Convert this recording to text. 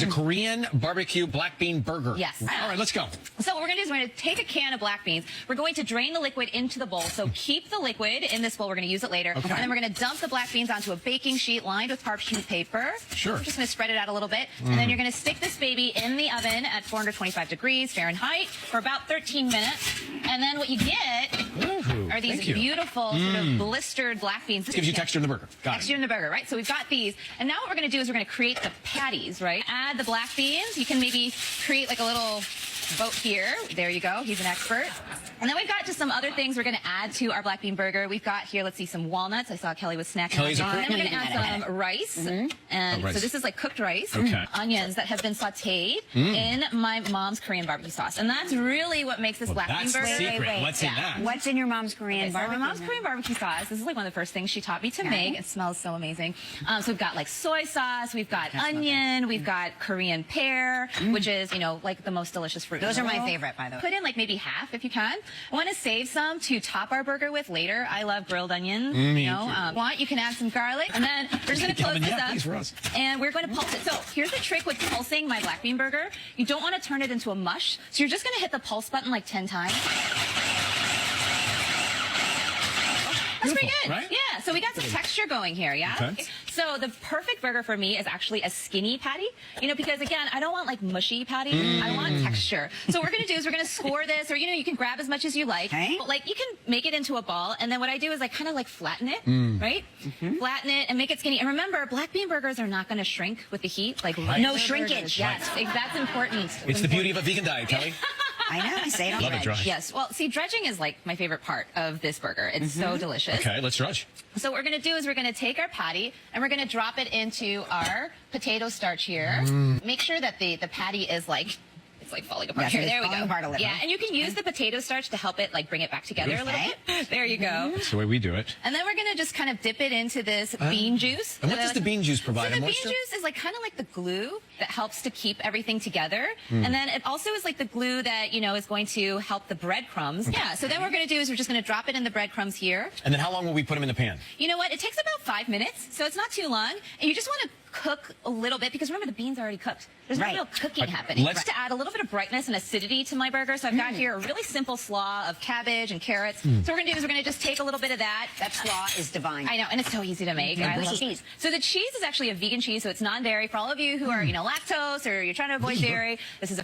It's a Korean barbecue black bean burger. Yes. All right, let's go. So what we're going to do is we're going to take a can of black beans. We're going to drain the liquid into the bowl. So keep the liquid in this bowl. We're going to use it later. Okay. And then we're going to dump the black beans onto a baking sheet lined with parchment paper. Sure. We're just going to spread it out a little bit. And then you're going to stick this baby in the oven at 425 degrees Fahrenheit for about 13 minutes. And then what you get are these beautiful sort of blistered black beans. This gives you texture in the burger. Got Texture in the burger, right? So we've got these. And now what we're going to do is we're going to create the patties, right? Add the black beans. You can maybe create like a little boat here. There you go. He's an expert. And then we've got just some other things we're going to add to our black bean burger. We've got here, let's see, some walnuts. I saw Kelly was snacking Kelly's on. And then we're going to add some rice. And rice. so this is like cooked rice. Okay. Onions that have been sauteed in my mom's Korean barbecue sauce. And that's really what makes this black bean burger. That's the secret. Wait. What's in that? What's in your mom's Korean So barbecue? my mom's Korean barbecue sauce. This is like one of the first things she taught me to make. It smells so amazing. So we've got like soy sauce, we've got onion, we've got Korean pear, which is, you know, like the most delicious fruit. Those are my favorite, by the way. Put in like maybe half if you can. I want to save some to top our burger with later. I love grilled onions. You know, you can add some garlic, and then we're just going to close this up. Please, for us. And we're going to pulse it. So here's the trick with pulsing my black bean burger. You don't want to turn it into a mush. So you're just going to hit the pulse button like 10 times. That's pretty good. Right? Yeah, so we got some texture going here, yeah? Okay. So the perfect burger for me is actually a skinny patty, you know, because again, I don't want like mushy patty. I want texture. So what we're going to do is we're going to score this, or, you know, you can grab as much as you like. Okay. But, like, you can make it into a ball, and then what I do is I kind of like flatten it, right? Flatten it and make it skinny. And remember, black bean burgers are not going to shrink with the heat. Like No shrinkage. Yes, that's important. It's the beauty of a vegan diet, Kelly. I know. I say it all Love it, right. dry. Yes, well, see, dredging is like my favorite part of this burger. It's so delicious. Okay, let's dredge. So what we're going to do is we're going to take our patty and we're going to drop it into our potato starch here. Make sure that the patty is like, it's like falling apart. Yes, Here, it's there we falling go. apart a little. Yeah, and you can use the potato starch to help it like bring it back together a little bit. There you go. That's the way we do it. And then we're going to just kind of dip it into this bean juice. And what does the bean juice provide? So the bean Moisture? juice is like kind of like the glue that helps to keep everything together. And then it also is like the glue that, you know, is going to help the breadcrumbs. Yeah, so then what we're going to do is we're just going to drop it in the breadcrumbs here. And then how long will we put them in the pan? You know what? It takes about 5 minutes, so it's not too long. And you just want to cook a little bit because remember the beans are already cooked. There's no real cooking happening. let's- To add a little bit of brightness and acidity to my burger, so I've got here a really simple slaw of cabbage and carrots. So what we're going to do is we're going to just take a little bit of that. That slaw is divine. I know, and it's so easy to make. I love cheese. So the cheese is actually a vegan cheese, so it's non-dairy. For all of you who are, you know, lactose or you're trying to avoid dairy, this is a